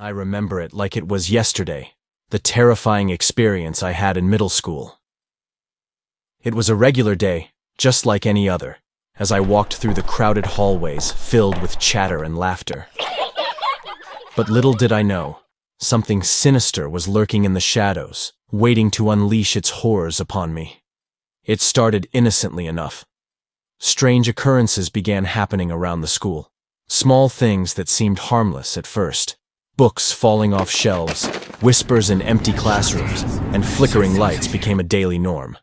I remember it like it was yesterday, the terrifying experience I had in middle school. It was a regular day, just like any other, as I walked through the crowded hallways filled with chatter and laughter. But little did I know, something sinister was lurking in the shadows, waiting to unleash its horrors upon me. It started innocently enough. Strange occurrences began happening around the school. Small things that seemed harmless at first. Books falling off shelves, whispers in empty classrooms, and flickering lights became a daily norm.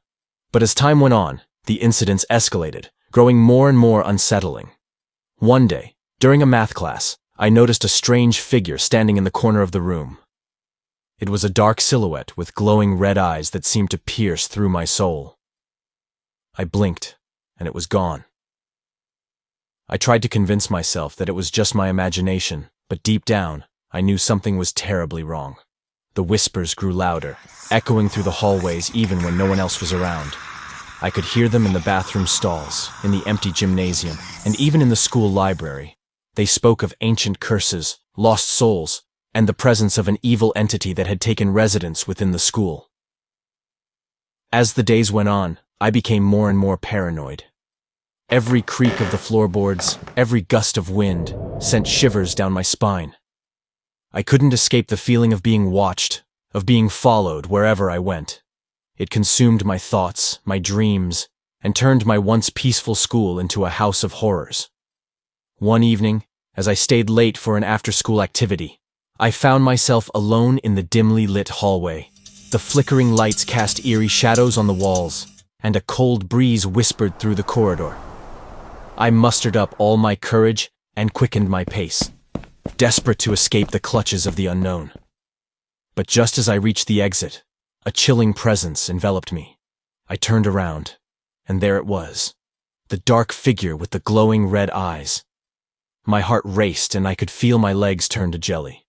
But as time went on, the incidents escalated, growing more and more unsettling. One day, during a math class, I noticed a strange figure standing in the corner of the room. It was a dark silhouette with glowing red eyes that seemed to pierce through my soul. I blinked, and it was gone. I tried to convince myself that it was just my imagination, but deep down, I knew something was terribly wrong. The whispers grew louder, echoing through the hallways even when no one else was around. I could hear them in the bathroom stalls, in the empty gymnasium, and even in the school library. They spoke of ancient curses, lost souls, and the presence of an evil entity that had taken residence within the school. As the days went on, I became more and more paranoid. Every creak of the floorboards, every gust of wind, sent shivers down my spine. I couldn't escape the feeling of being watched, of being followed wherever I went. It consumed my thoughts, my dreams, and turned my once peaceful school into a house of horrors. One evening, as I stayed late for an after-school activity, I found myself alone in the dimly lit hallway. The flickering lights cast eerie shadows on the walls, and a cold breeze whispered through the corridor. I mustered up all my courage and quickened my pace, desperate to escape the clutches of the unknown. But just as I reached the exit, a chilling presence enveloped me. I turned around, and there it was, the dark figure with the glowing red eyes. My heart raced and I could feel my legs turn to jelly.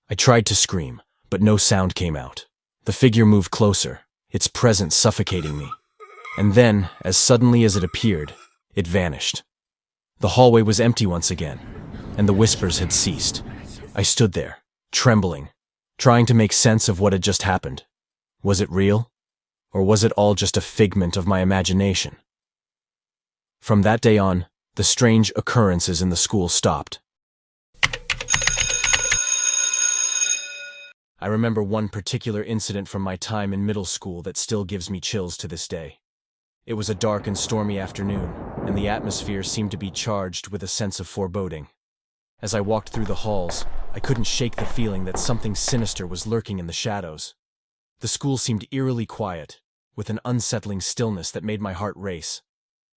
I tried to scream, but no sound came out. The figure moved closer, its presence suffocating me. And then, as suddenly as it appeared, it vanished. The hallway was empty once again, and the whispers had ceased. I stood there, trembling, trying to make sense of what had just happened. Was it real? Or was it all just a figment of my imagination? From that day on, the strange occurrences in the school stopped. I remember one particular incident from my time in middle school that still gives me chills to this day. It was a dark and stormy afternoon, and the atmosphere seemed to be charged with a sense of foreboding. As I walked through the halls, I couldn't shake the feeling that something sinister was lurking in the shadows. The school seemed eerily quiet, with an unsettling stillness that made my heart race.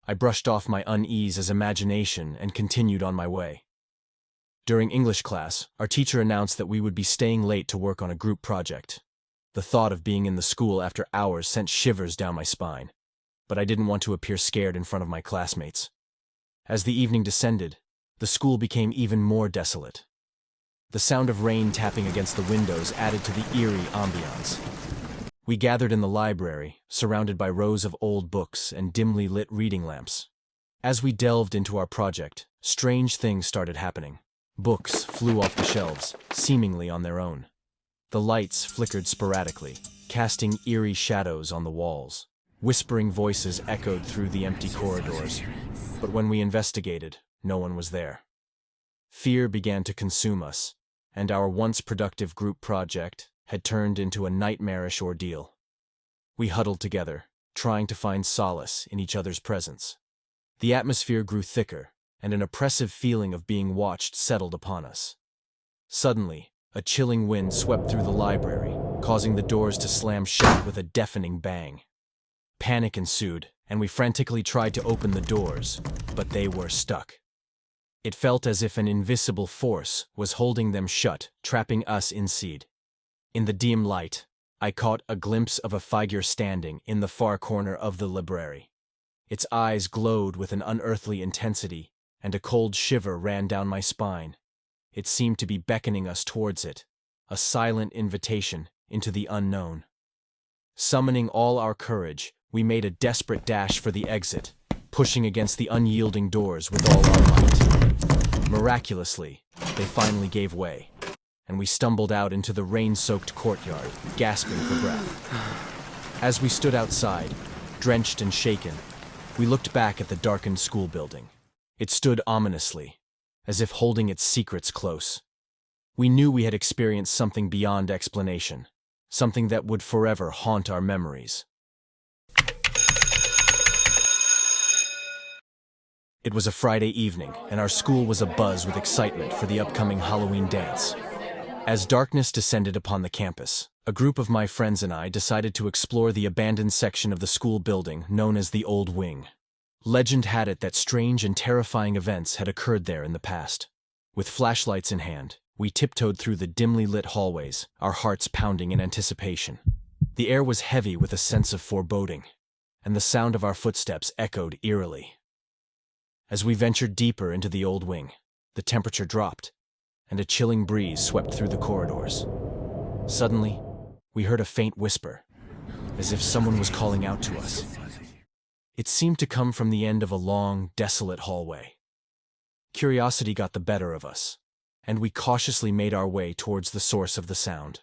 I brushed off my unease as imagination and continued on my way. During English class, our teacher announced that we would be staying late to work on a group project. The thought of being in the school after hours sent shivers down my spine. But I didn't want to appear scared in front of my classmates. As the evening descended, the school became even more desolate. The sound of rain tapping against the windows added to the eerie ambiance. We gathered in the library, surrounded by rows of old books and dimly lit reading lamps. As we delved into our project, strange things started happening. Books flew off the shelves, seemingly on their own. The lights flickered sporadically, casting eerie shadows on the walls. Whispering voices echoed through the empty corridors, but when we investigated, no one was there. Fear began to consume us, and our once productive group project had turned into a nightmarish ordeal. We huddled together, trying to find solace in each other's presence. The atmosphere grew thicker, and an oppressive feeling of being watched settled upon us. Suddenly, a chilling wind swept through the library, causing the doors to slam shut with a deafening bang. Panic ensued, and we frantically tried to open the doors, but they were stuck. It felt as if an invisible force was holding them shut, trapping us inside. In the dim light, I caught a glimpse of a figure standing in the far corner of the library. Its eyes glowed with an unearthly intensity, and a cold shiver ran down my spine. It seemed to be beckoning us towards it, a silent invitation into the unknown. Summoning all our courage, we made a desperate dash for the exit, pushing against the unyielding doors with all our might. Miraculously, they finally gave way, and we stumbled out into the rain-soaked courtyard, gasping for breath. As we stood outside, drenched and shaken, we looked back at the darkened school building. It stood ominously, as if holding its secrets close. We knew we had experienced something beyond explanation, something that would forever haunt our memories. It was a Friday evening, and our school was abuzz with excitement for the upcoming Halloween dance. As darkness descended upon the campus, a group of my friends and I decided to explore the abandoned section of the school building known as the Old Wing. Legend had it that strange and terrifying events had occurred there in the past. With flashlights in hand, we tiptoed through the dimly lit hallways, our hearts pounding in anticipation. The air was heavy with a sense of foreboding, and the sound of our footsteps echoed eerily. As we ventured deeper into the Old Wing, the temperature dropped, and a chilling breeze swept through the corridors. Suddenly, we heard a faint whisper, as if someone was calling out to us. It seemed to come from the end of a long, desolate hallway. Curiosity got the better of us, and we cautiously made our way towards the source of the sound.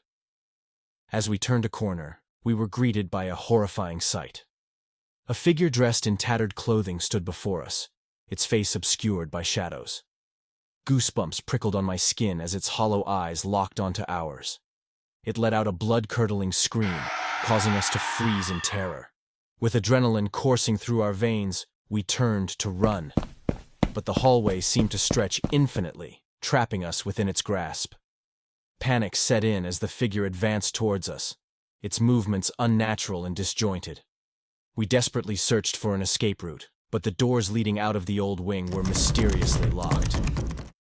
As we turned a corner, we were greeted by a horrifying sight. A figure dressed in tattered clothing stood before us, its face obscured by shadows. Goosebumps prickled on my skin as its hollow eyes locked onto ours. It let out a blood-curdling scream, causing us to freeze in terror. With adrenaline coursing through our veins, we turned to run. But the hallway seemed to stretch infinitely, trapping us within its grasp. Panic set in as the figure advanced towards us, its movements unnatural and disjointed. We desperately searched for an escape route, but the doors leading out of the Old Wing were mysteriously locked.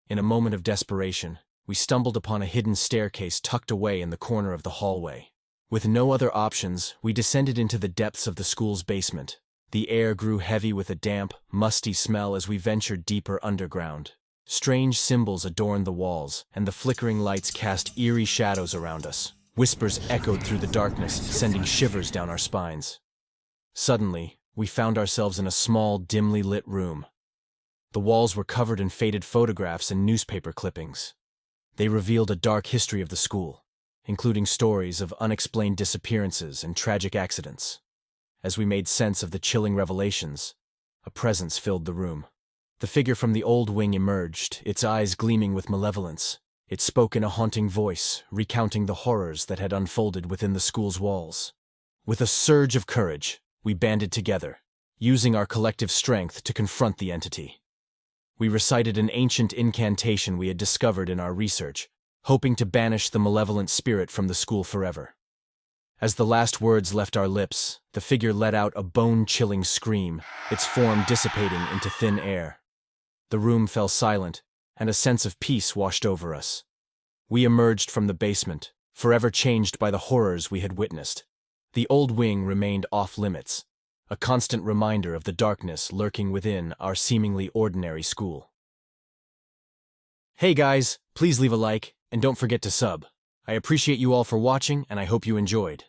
In a moment of desperation, we stumbled upon a hidden staircase tucked away in the corner of the hallway. With no other options, we descended into the depths of the school's basement. The air grew heavy with a damp, musty smell as we ventured deeper underground. Strange symbols adorned the walls, and the flickering lights cast eerie shadows around us. Whispers echoed through the darkness, sending shivers down our spines. Suddenly, we found ourselves in a small, dimly lit room. The walls were covered in faded photographs and newspaper clippings. They revealed a dark history of the school, including stories of unexplained disappearances and tragic accidents. As we made sense of the chilling revelations, a presence filled the room. The figure from the Old Wing emerged, its eyes gleaming with malevolence. It spoke in a haunting voice, recounting the horrors that had unfolded within the school's walls. With a surge of courage, we banded together, using our collective strength to confront the entity. We recited an ancient incantation we had discovered in our research, hoping to banish the malevolent spirit from the school forever. As the last words left our lips, the figure let out a bone-chilling scream, its form dissipating into thin air. The room fell silent, and a sense of peace washed over us. We emerged from the basement, forever changed by the horrors we had witnessed. The Old Wing remained off-limits, a constant reminder of the darkness lurking within our seemingly ordinary school. Hey guys, please leave a like, and don't forget to sub. I appreciate you all for watching, and I hope you enjoyed.